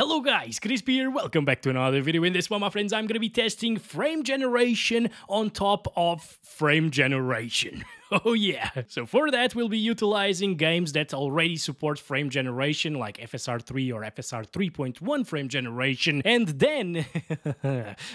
Hello guys, Crispy here, welcome back to another video. In this one, my friends, I'm gonna be testing frame generation on top of frame generation. Oh yeah, so for that we'll be utilizing games that already support frame generation like FSR 3 or FSR 3.1 frame generation, and then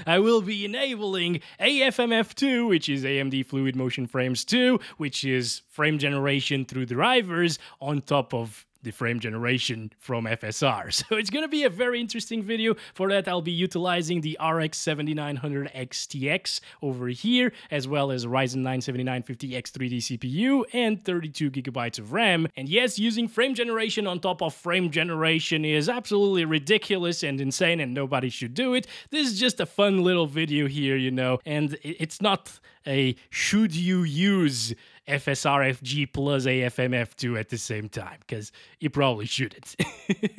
I will be enabling AFMF2, which is AMD Fluid Motion Frames 2, which is frame generation through drivers on top of the frame generation from FSR. So it's gonna be a very interesting video. For that, I'll be utilizing the RX 7900 XTX over here, as well as Ryzen 9 7950X 3D CPU and 32 gigabytes of RAM. And yes, using frame generation on top of frame generation is absolutely ridiculous and insane, and nobody should do it. This is just a fun little video here, you know, and it's not a should you use FSR FG plus AFMF2 at the same time, because you probably shouldn't.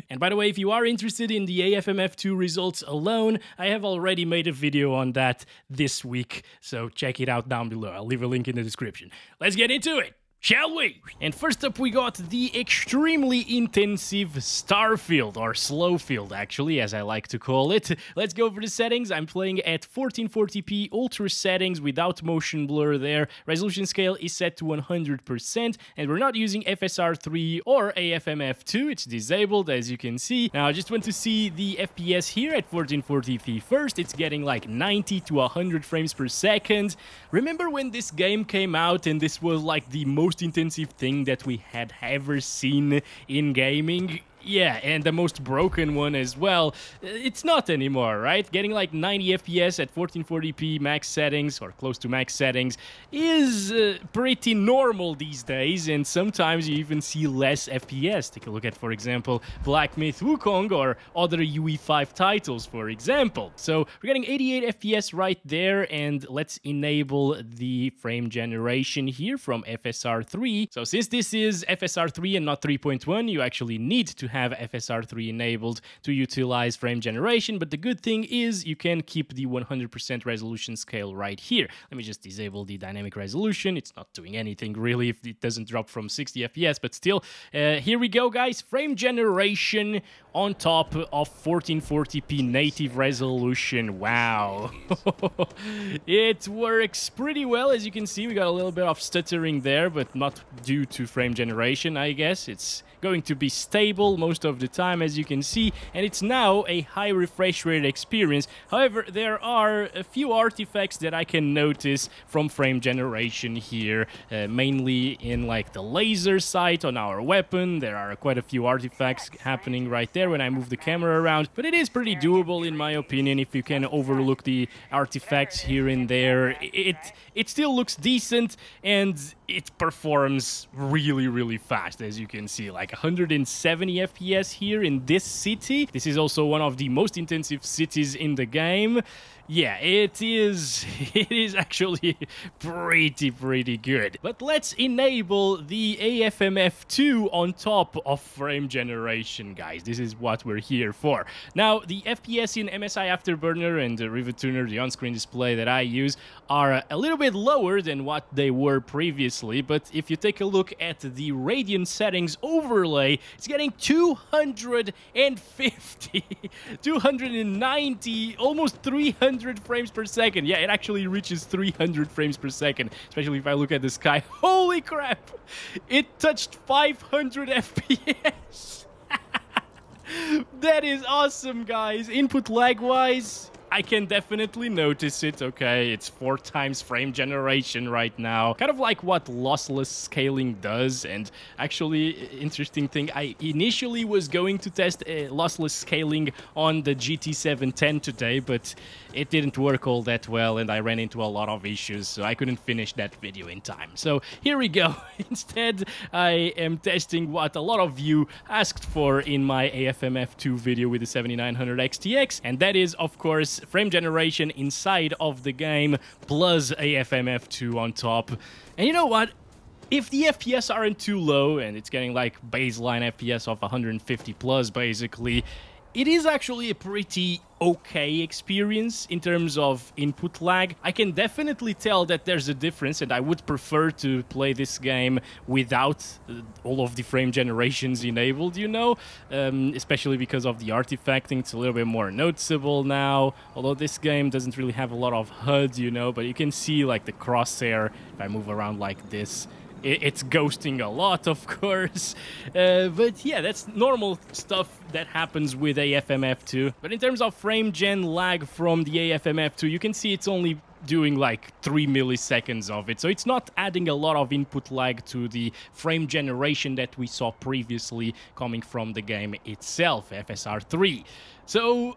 And by the way, if you are interested in the AFMF2 results alone, I have already made a video on that this week, so check it out down below. I'll leave a link in the description. Let's get into it, shall we? And first up, we got the extremely intensive Starfield, or Slowfield actually, as I like to call it. Let's go over the settings. I'm playing at 1440p ultra settings without motion blur there. Resolution scale is set to 100%, and we're not using FSR 3 or AFMF2. It's disabled, as you can see. Now, I just want to see the FPS here at 1440p first. It's getting like 90 to 100 frames per second. Remember when this game came out and this was like the most intensive thing that we had ever seen in gaming? Yeah, and the most broken one as well. It's not anymore, right? Getting like 90 FPS at 1440p max settings, or close to max settings, is pretty normal these days, and sometimes you even see less FPS. Take a look at, for example, Black Myth Wukong or other UE5 titles, for example. So we're getting 88 FPS right there, and let's enable the frame generation here from FSR 3. So since this is FSR 3 and not 3.1, you actually need to have FSR 3 enabled to utilize frame generation, but the good thing is you can keep the 100% resolution scale right here. Let me just disable the dynamic resolution. It's not doing anything really if it doesn't drop from 60 FPS, but still, here we go guys, frame generation on top of 1440p native resolution. Wow. It works pretty well. As you can see, we got a little bit of stuttering there, but not due to frame generation, I guess. It's going to be stable most of the time, as you can see, and it's now a high refresh rate experience. However, there are a few artifacts that I can notice from frame generation here, mainly in like the laser sight on our weapon. There are quite a few artifacts happening right there when I move the camera around, but it is pretty doable in my opinion if you can overlook the artifacts here and there. It still looks decent, and it performs really fast, as you can see, like 170 FPS here in this city. This is also one of the most intensive cities in the game. Yeah, it is actually pretty good. But let's enable the AFMF2 on top of frame generation, guys. This is what we're here for. Now, the FPS in MSI Afterburner and the Rivet Tuner, the on-screen display that I use, are a little bit lower than what they were previously, but if you take a look at the Radeon settings overlay, it's getting 250, 290, almost 300 frames per second. Yeah, it actually reaches 300 frames per second, especially if I look at the sky. Holy crap! It touched 500 FPS! That is awesome, guys. Input lag-wise, I can definitely notice it, okay? It's 4 times frame generation right now. Kind of like what lossless scaling does, and actually, interesting thing, I initially was going to test lossless scaling on the GT 710 today, but it didn't work all that well, and I ran into a lot of issues, so I couldn't finish that video in time. So here we go. Instead, I am testing what a lot of you asked for in my AFMF2 video with the 7900 XTX, and that is, of course, frame generation inside of the game plus AFMF2 on top. And you know what? If the FPS aren't too low and it's getting like baseline FPS of 150 plus basically, it is actually a pretty okay experience in terms of input lag. I can definitely tell that there's a difference, and I would prefer to play this game without all of the frame generations enabled, you know, especially because of the artifacting. It's a little bit more noticeable now, although this game doesn't really have a lot of HUD, you know, but you can see like the crosshair if I move around like this. It's ghosting a lot, of course, but yeah, that's normal stuff that happens with AFMF2. But in terms of frame gen lag from the AFMF2, you can see it's only doing like 3 milliseconds of it, so it's not adding a lot of input lag to the frame generation that we saw previously coming from the game itself, FSR 3. So,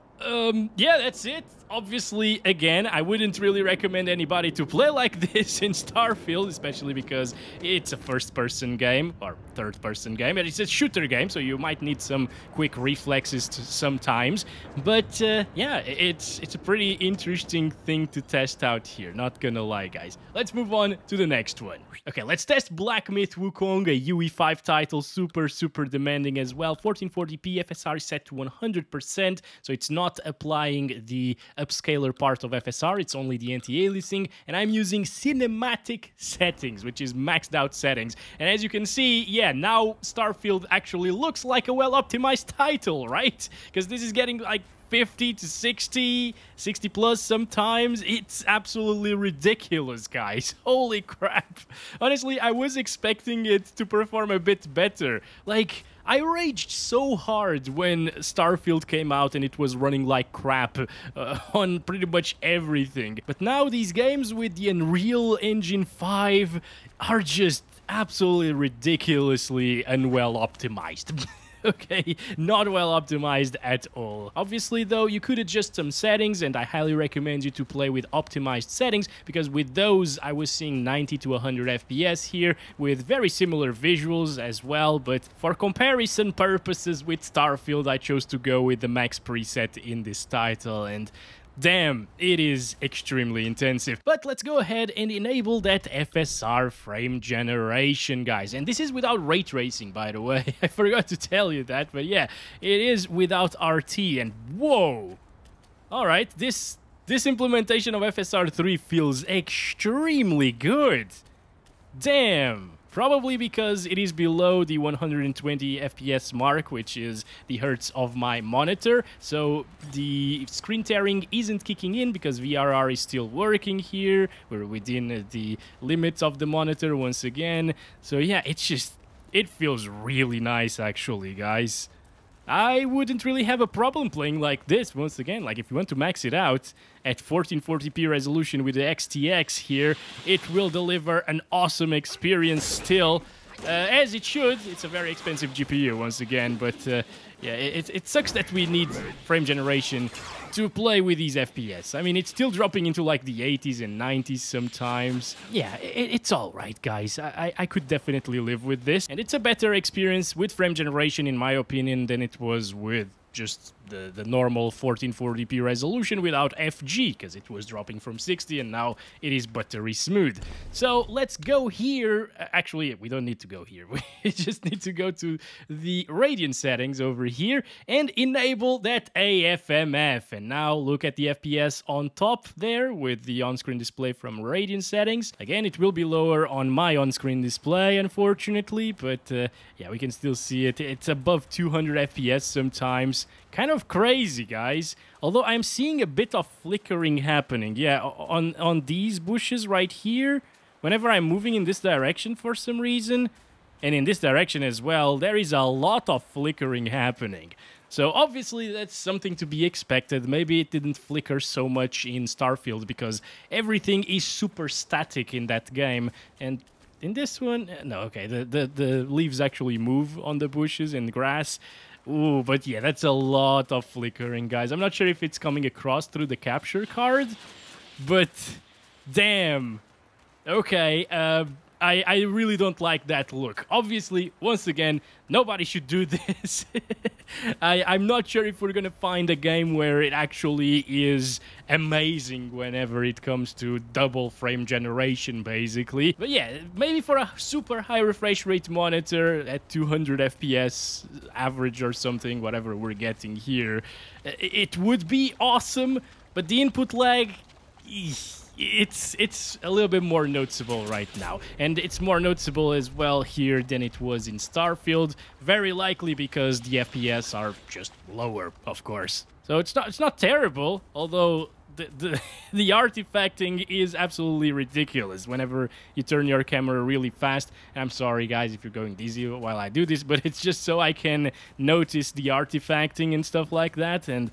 yeah, that's it. Obviously, again, I wouldn't really recommend anybody to play like this in Starfield, especially because it's a first-person game, or third-person game, and it's a shooter game, so you might need some quick reflexes sometimes. But, yeah, it's a pretty interesting thing to test out here, not gonna lie, guys. Let's move on to the next one. Okay, let's test Black Myth Wukong, a UE5 title, super demanding as well. 1440p, FSR is set to 100%, so it's not applying the upscaler part of FSR, it's only the anti-aliasing, and I'm using cinematic settings, which is maxed out settings. And as you can see, yeah, now Starfield actually looks like a well-optimized title, right? Because this is getting like 50 to 60, 60 plus sometimes. It's absolutely ridiculous, guys. Holy crap. Honestly, I was expecting it to perform a bit better. Like, I raged so hard when Starfield came out and it was running like crap on pretty much everything. But now these games with the Unreal Engine 5 are just absolutely ridiculously unwell optimized. Okay, not well optimized at all. Obviously, though, you could adjust some settings, and I highly recommend you to play with optimized settings, because with those, I was seeing 90 to 100 FPS here, with very similar visuals as well, but for comparison purposes with Starfield, I chose to go with the max preset in this title, and damn, it is extremely intensive. But let's go ahead and enable that FSR frame generation, guys. And this is without ray tracing, by the way. I forgot to tell you that, but yeah, it is without RT, and whoa! Alright, this implementation of FSR 3 feels extremely good. Damn! Probably because it is below the 120 FPS mark, which is the hertz of my monitor, so the screen tearing isn't kicking in because VRR is still working here. We're within the limits of the monitor once again. So yeah, it feels really nice actually, guys. I wouldn't really have a problem playing like this, once again. Like, if you want to max it out at 1440p resolution with the XTX here, it will deliver an awesome experience still, as it should. It's a very expensive GPU, once again, but yeah, it sucks that we need frame generation to play with these FPS. I mean, it's still dropping into like the 80s and 90s sometimes. Yeah, it's alright, guys. I could definitely live with this. And it's a better experience with frame generation, in my opinion, than it was with just the normal 1440p resolution without FG, because it was dropping from 60 and now it is buttery smooth. So let's go here. Actually, we don't need to go here. We just need to go to the Radeon settings over here and enable that AFMF. And now look at the FPS on top there with the on-screen display from Radeon settings. Again, it will be lower on my on-screen display, unfortunately, but yeah, we can still see it. It's above 200 FPS sometimes. Kind of crazy, guys. Although I'm seeing a bit of flickering happening. Yeah, on these bushes right here, whenever I'm moving in this direction for some reason, and in this direction as well, there is a lot of flickering happening. So obviously that's something to be expected. Maybe it didn't flicker so much in Starfield because everything is super static in that game. And in this one, no, okay, the leaves actually move on the bushes and grass. Ooh, but yeah, that's a lot of flickering, guys. I'm not sure if it's coming across through the capture card, but damn. Okay, I really don't like that look. Obviously, once again, nobody should do this. I'm not sure if we're gonna find a game where it actually is amazing whenever it comes to double frame generation, basically. But yeah, maybe for a super high refresh rate monitor at 200 FPS average or something, whatever we're getting here, it would be awesome, but the input lag, it's a little bit more noticeable right now, and it's more noticeable as well here than it was in Starfield, very likely because the FPS are just lower, of course. So it's not terrible, although the artifacting is absolutely ridiculous whenever you turn your camera really fast. And I'm sorry guys if you're going dizzy while I do this, but it's just so I can notice the artifacting and stuff like that, and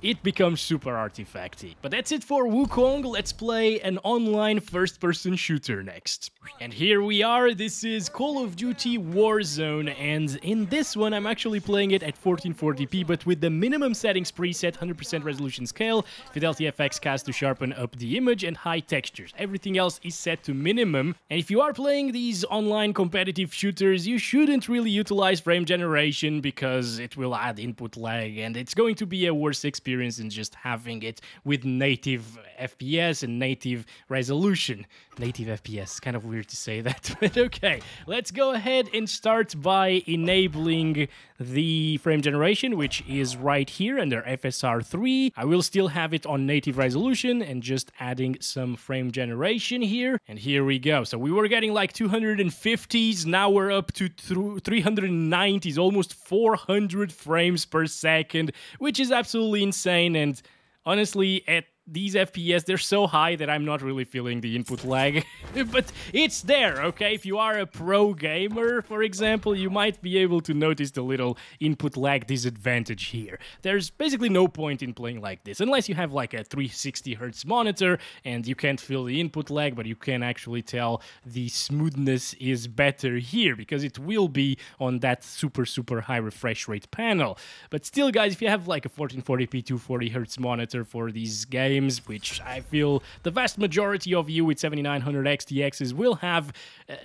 it becomes super artifacty. But that's it for Wukong. Let's play an online first-person shooter next. And here we are. This is Call of Duty Warzone, and in this one I'm actually playing it at 1440p, but with the minimum settings preset, 100% resolution scale, Fidelity FX cast to sharpen up the image, and high textures. Everything else is set to minimum. And if you are playing these online competitive shooters, you shouldn't really utilize frame generation because it will add input lag, and it's going to be a worse experience than just having it with native FPS and native resolution. Native FPS, kind of weird to say that, but okay. Let's go ahead and start by enabling the frame generation, which is right here under FSR 3. I will still have it on native resolution and just adding some frame generation here. And here we go. So we were getting like 250s, now we're up to 390s, almost 400 frames per second, which is absolutely insane. And honestly, at these FPS, they're so high that I'm not really feeling the input lag, but it's there, okay? If you are a pro gamer, for example, you might be able to notice the little input lag disadvantage here. There's basically no point in playing like this, unless you have like a 360 Hz monitor and you can't feel the input lag, but you can actually tell the smoothness is better here, because it will be on that super high refresh rate panel. But still, guys, if you have like a 1440p 240 Hz monitor for these games, which I feel the vast majority of you with 7900 XTXs will have,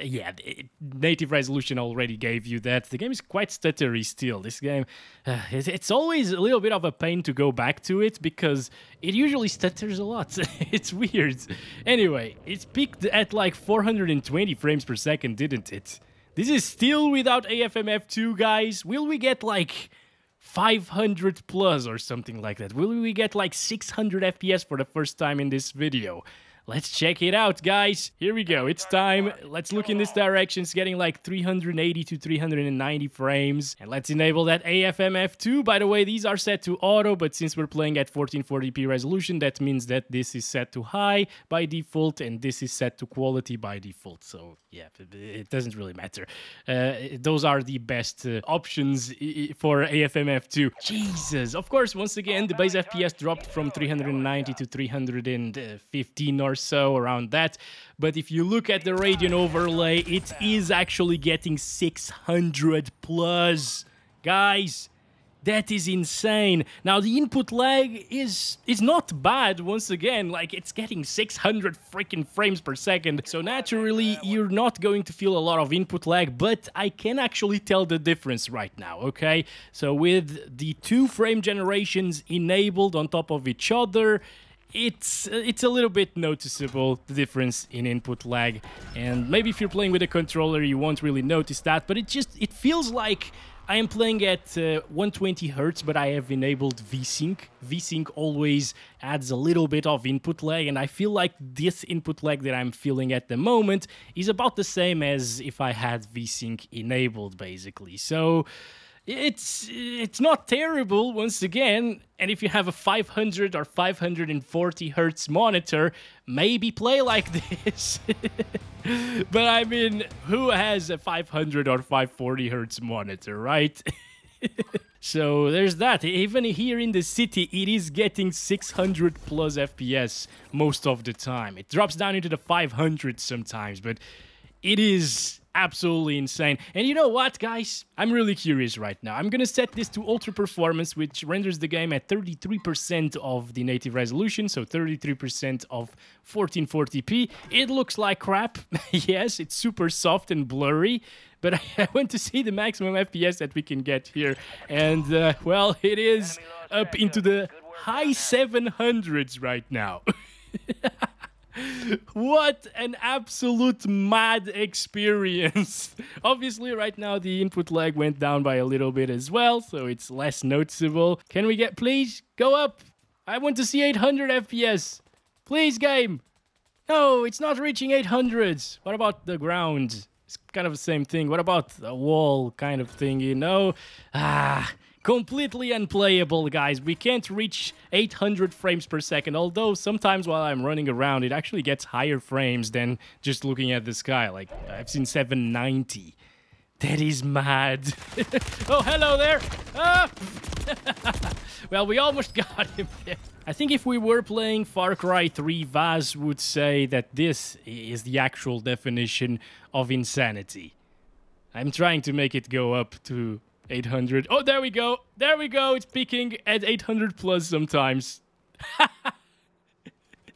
yeah, native resolution already gave you that. The game is quite stuttery still. This game, it's always a little bit of a pain to go back to it because it usually stutters a lot. It's weird. Anyway, it's peaked at like 420 frames per second, didn't it? This is still without AFMF2, guys. Will we get like 500 plus or something like that? Will we get like 600 FPS for the first time in this video? Let's check it out, guys. Here we go. It's time. Let's look in this direction. It's getting like 380 to 390 frames. And let's enable that AFMF2. By the way, these are set to auto, but since we're playing at 1440p resolution, that means that this is set to high by default, and this is set to quality by default. So yeah, it doesn't really matter. Those are the best options for AFMF2. Jesus. Of course, once again, the base FPS dropped from 390 to 315 or so, around that. But if you look at the Radeon overlay, it is actually getting 600 plus. Guys, that is insane. Now, the input lag is not bad, once again. Like, it's getting 600 freaking frames per second. So naturally, you're not going to feel a lot of input lag, but I can actually tell the difference right now, okay? So with the 2 frame generations enabled on top of each other, it's a little bit noticeable, the difference in input lag. And maybe if you're playing with a controller, you won't really notice that, but it feels like I am playing at 120 Hz, but I have enabled VSync. VSync always adds a little bit of input lag, and I feel like this input lag that I'm feeling at the moment is about the same as if I had VSync enabled, basically. So it's not terrible, once again, and if you have a 500 or 540 Hz monitor, maybe play like this. But I mean, who has a 500 or 540 Hz monitor, right? So there's that. Even here in the city, it is getting 600 plus FPS most of the time. It drops down into the 500 sometimes, but it is absolutely insane. And you know what, guys? I'm really curious right now. I'm gonna set this to ultra performance, which renders the game at 33% of the native resolution, so 33% of 1440p. It looks like crap. Yes, it's super soft and blurry, but I went to see the maximum FPS that we can get here, and well, it is up into the high 700s right now. What an absolute mad experience. Obviously, right now, the input lag went down by a little bit as well, so it's less noticeable. Can we get, please, go up? I want to see 800 FPS. Please, game. No, it's not reaching 800s. What about the ground? It's kind of the same thing. What about a wall kind of thing, you know? Completely unplayable, guys. We can't reach 800 frames per second, although sometimes while I'm running around, it actually gets higher frames than just looking at the sky. Like, I've seen 790. That is mad. Oh, hello there. Ah! Well, we almost got him there. I think if we were playing Far Cry 3, Vaz would say that this is the actual definition of insanity. I'm trying to make it go up to 800. Oh, there we go. There we go. It's peaking at 800 plus sometimes.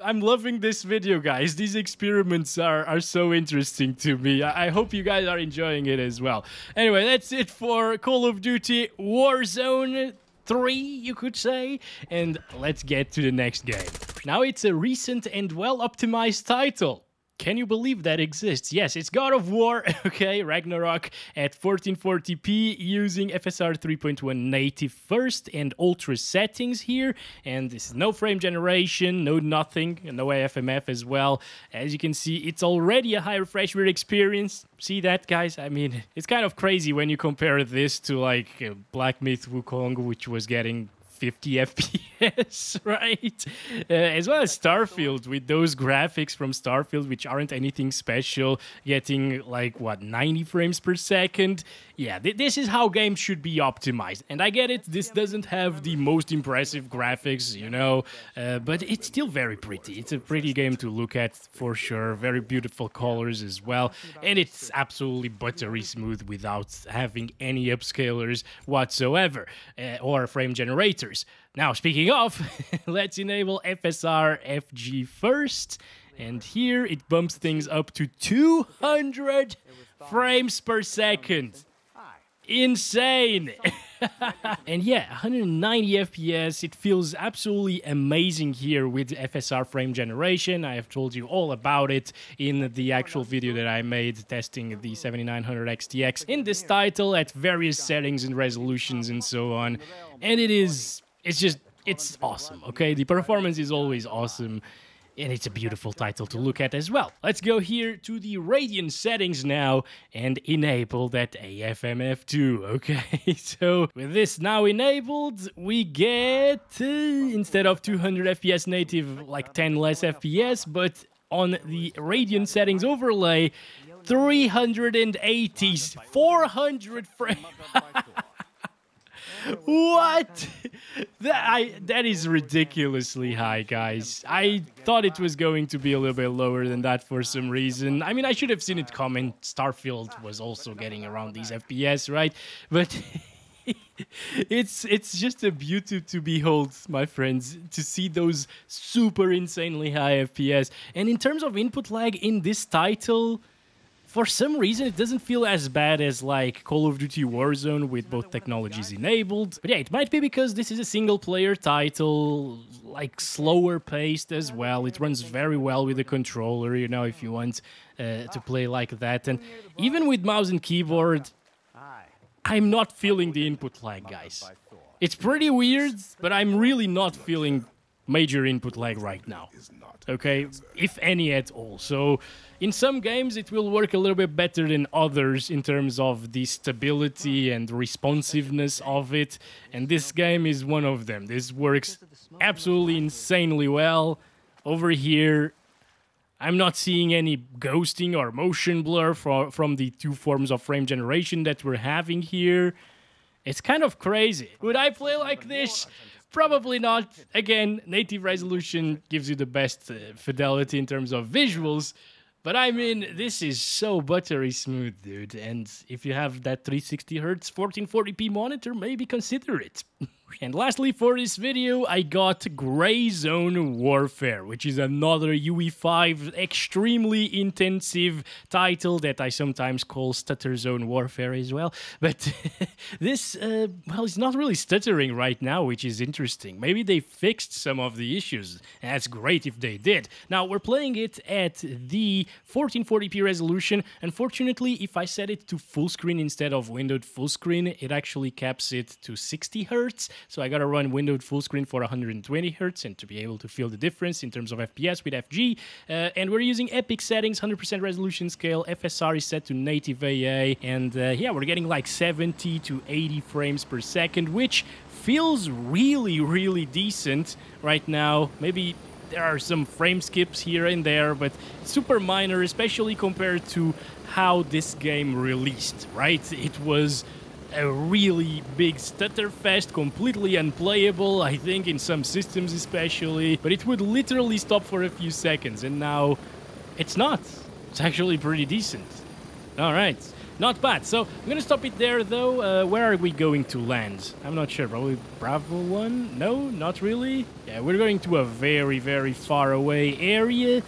I'm loving this video, guys. These experiments are so interesting to me. I hope you guys are enjoying it as well. Anyway, that's it for Call of Duty Warzone 3, you could say. And let's get to the next game. Now, it's a recent and well-optimized title. Can you believe that exists? Yes, it's God of War, okay, Ragnarök at 1440p using FSR 3.1 native first and ultra settings here. And this is no frame generation, no nothing, no AFMF as well. As you can see, it's already a high refresh rate experience. See that, guys? I mean, it's kind of crazy when you compare this to like Black Myth Wukong, which was getting 50 FPS, right? As well as Starfield, with those graphics from Starfield, which aren't anything special, getting like, what, 90 frames per second? Yeah, this is how games should be optimized. And I get it, this doesn't have the most impressive graphics, you know, but it's still very pretty. It's a pretty game to look at, for sure. Very beautiful colors as well. And it's absolutely buttery smooth without having any upscalers whatsoever, or frame generators. Now, speaking of, let's enable FSR FG first, and here it bumps things up to 200 frames per second. Insane! And yeah, 190 FPS, it feels absolutely amazing here with FSR Frame Generation. I have told you all about it in the actual video that I made testing the 7900 XTX in this title at various settings and resolutions and so on. And it's awesome, okay? The performance is always awesome. And it's a beautiful title to look at as well. Let's go here to the Radeon settings now and enable that AFMF2, okay? So with this now enabled, we get, instead of 200 FPS native, like 10 less FPS, but on the Radeon settings overlay, 380, 400 frames. What? That is ridiculously high, guys. I thought it was going to be a little bit lower than that for some reason. I mean, I should have seen it coming. Starfield was also getting around these FPS, right? But it's just a beauty to behold, my friends, to see those super insanely high FPS. And in terms of input lag in this title, for some reason, it doesn't feel as bad as like Call of Duty Warzone with both technologies enabled. But yeah, it might be because this is a single-player title, like slower paced as well. It runs very well with the controller, you know, if you want to play like that. And even with mouse and keyboard, I'm not feeling the input lag, guys. It's pretty weird, but I'm really not feeling major input lag right now, okay, if any at all. So in some games it will work a little bit better than others in terms of the stability and responsiveness of it, and this game is one of them. This works absolutely insanely well. Over here, I'm not seeing any ghosting or motion blur from the two forms of frame generation that we're having here. It's kind of crazy. Would I play like this? Probably not. Again, native resolution gives you the best fidelity in terms of visuals, But I mean, this is so buttery smooth, dude. And if you have that 360 Hz 1440p monitor, maybe consider it. And lastly, for this video, I got Gray Zone Warfare, which is another UE5 extremely intensive title that I sometimes call Stutter Zone Warfare as well. But this, well, it's not really stuttering right now, which is interesting. Maybe they fixed some of the issues. That's great if they did. Now, we're playing it at the 1440p resolution. Unfortunately, if I set it to full screen instead of windowed full screen, it actually caps it to 60 Hz. So I gotta run windowed full screen for 120 Hz and to be able to feel the difference in terms of FPS with FG. And we're using epic settings, 100% resolution scale, FSR is set to native AA, and yeah, we're getting like 70 to 80 frames per second, which feels really, really decent right now. Maybe there are some frame skips here and there, but super minor, especially compared to how this game released, right? It was a really big stutter fest, completely unplayable, I think, in some systems especially, but it would literally stop for a few seconds, and now it's not. It's actually pretty decent. All right, not bad. So I'm gonna stop it there, though. Where are we going to land? I'm not sure. Probably Bravo 1? No, not really. Yeah, we're going to a very, very far away area.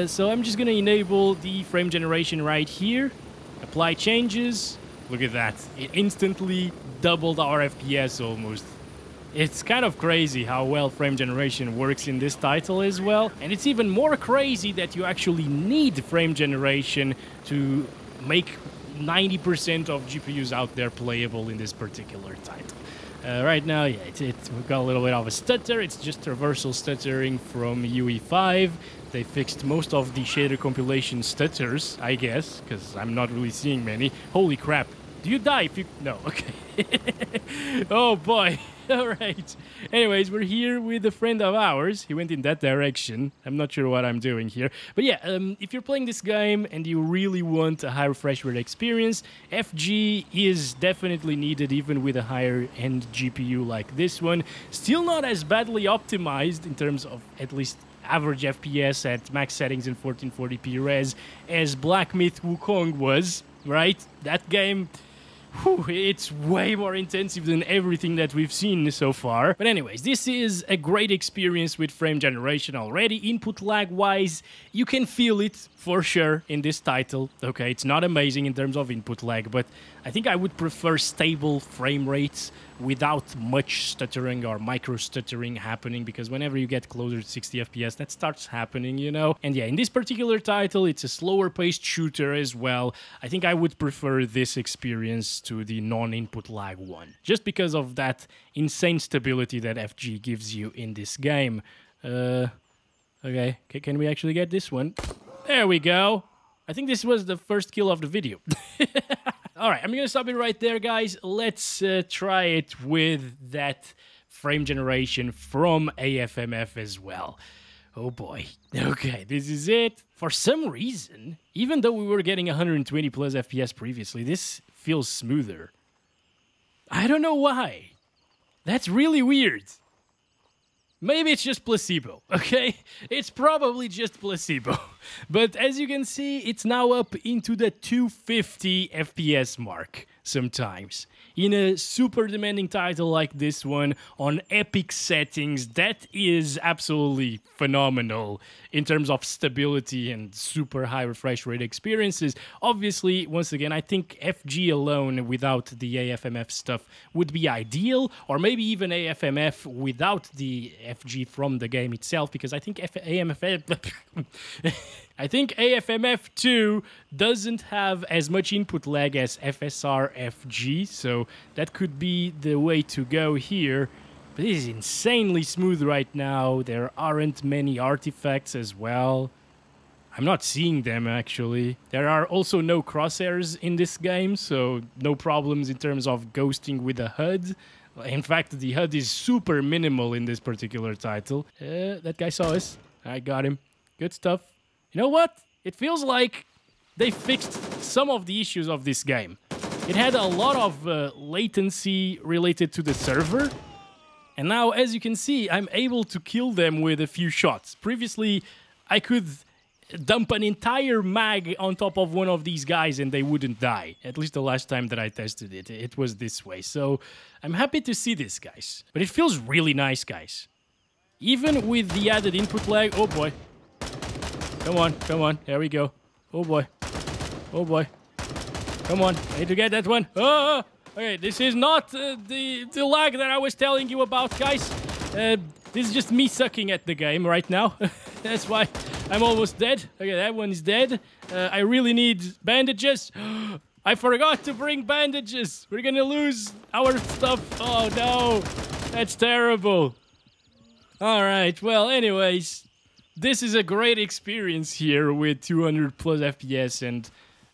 So I'm just gonna enable the frame generation right here. Apply changes. Look at that. It instantly doubled our FPS almost. It's kind of crazy how well frame generation works in this title as well. And it's even more crazy that you actually need frame generation to make 90% of GPUs out there playable in this particular title. Right now, yeah, we've got a little bit of a stutter. It's just traversal stuttering from UE5. They fixed most of the shader compilation stutters, I guess, because I'm not really seeing many. Holy crap. Do you die if you... No, okay. Oh, boy. All right. Anyways, we're here with a friend of ours. He went in that direction. I'm not sure what I'm doing here. But yeah, if you're playing this game and you really want a high refresh rate experience, FG is definitely needed even with a higher-end GPU like this one. Still not as badly optimized in terms of at least average FPS at max settings in 1440p res as Black Myth Wukong was, right? That game... Whew, it's way more intensive than everything that we've seen so far. But anyways, this is a great experience with frame generation already. Input lag-wise, you can feel it for sure in this title. Okay, it's not amazing in terms of input lag, but I think I would prefer stable frame rates without much stuttering or micro-stuttering happening, because whenever you get closer to 60 FPS, that starts happening, you know? And yeah, in this particular title, it's a slower-paced shooter as well. I think I would prefer this experience to the non-input lag one, just because of that insane stability that FG gives you in this game. Okay, can we actually get this one? There we go. I think this was the first kill of the video. All right, I'm going to stop it right there, guys. Let's try it with that frame generation from AFMF as well. Oh boy. Okay, this is it. For some reason, even though we were getting 120 plus FPS previously, this feels smoother. I don't know why. That's really weird. Maybe it's just placebo, okay? It's probably just placebo. But as you can see, it's now up into the 250 FPS mark sometimes. In a super demanding title like this one, on epic settings, that is absolutely phenomenal in terms of stability and super high refresh rate experiences. Obviously, once again, I think FG alone without the AFMF stuff would be ideal, or maybe even AFMF without the FG from the game itself, because I think AFMF2 doesn't have as much input lag as FSR FG, so that could be the way to go here. But it is insanely smooth right now. There aren't many artifacts as well. I'm not seeing them, actually. There are also no crosshairs in this game, so no problems in terms of ghosting with the HUD. In fact, the HUD is super minimal in this particular title. That guy saw us. I got him. Good stuff. You know what? It feels like they fixed some of the issues of this game. It had a lot of latency related to the server. And now, as you can see, I'm able to kill them with a few shots. Previously, I could dump an entire mag on top of one of these guys and they wouldn't die. At least the last time that I tested it, it was this way. So I'm happy to see this, guys. But it feels really nice, guys. Even with the added input lag. Oh boy. Come on, come on. There we go. Oh boy. Oh boy. Come on. I need to get that one. Oh! Okay, this is not the lag that I was telling you about, guys. This is just me sucking at the game right now. That's why I'm almost dead. Okay, that one is dead. I really need bandages. I forgot to bring bandages. We're gonna lose our stuff. Oh no, that's terrible. All right, well, anyways, this is a great experience here with 200 plus FPS and...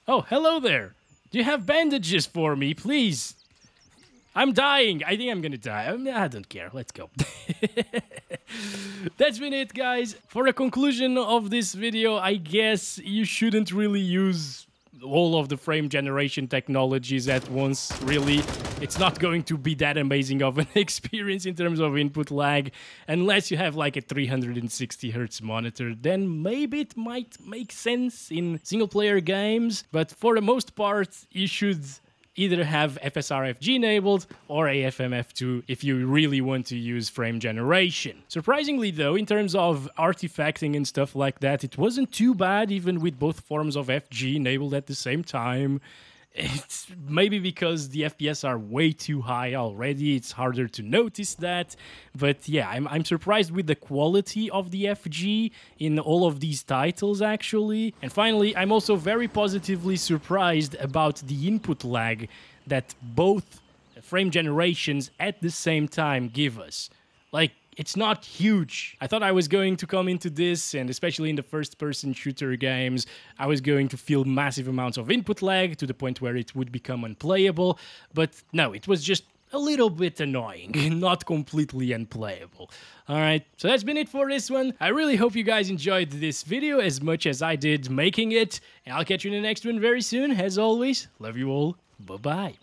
Oh, hello there. Do you have bandages for me, please? I'm dying. I think I'm gonna die. I don't care. Let's go. That's been it, guys. For the conclusion of this video, I guess you shouldn't really use all of the frame generation technologies at once, really. It's not going to be that amazing of an experience in terms of input lag, unless you have like a 360 Hz monitor. Then maybe it might make sense in single-player games, but for the most part, you should either have FSR FG enabled or AFMF2 if you really want to use frame generation. Surprisingly though, in terms of artifacting and stuff like that, it wasn't too bad even with both forms of FG enabled at the same time. It's maybe because the FPS are way too high already, it's harder to notice that. But yeah, I'm surprised with the quality of the FG in all of these titles, actually. And finally, I'm also very positively surprised about the input lag that both frame generations at the same time give us. Like, it's not huge. I thought I was going to come into this, and especially in the first-person shooter games, I was going to feel massive amounts of input lag to the point where it would become unplayable. But no, it was just a little bit annoying, not completely unplayable. Alright, so that's been it for this one. I really hope you guys enjoyed this video as much as I did making it, and I'll catch you in the next one very soon. As always, love you all. Bye-bye.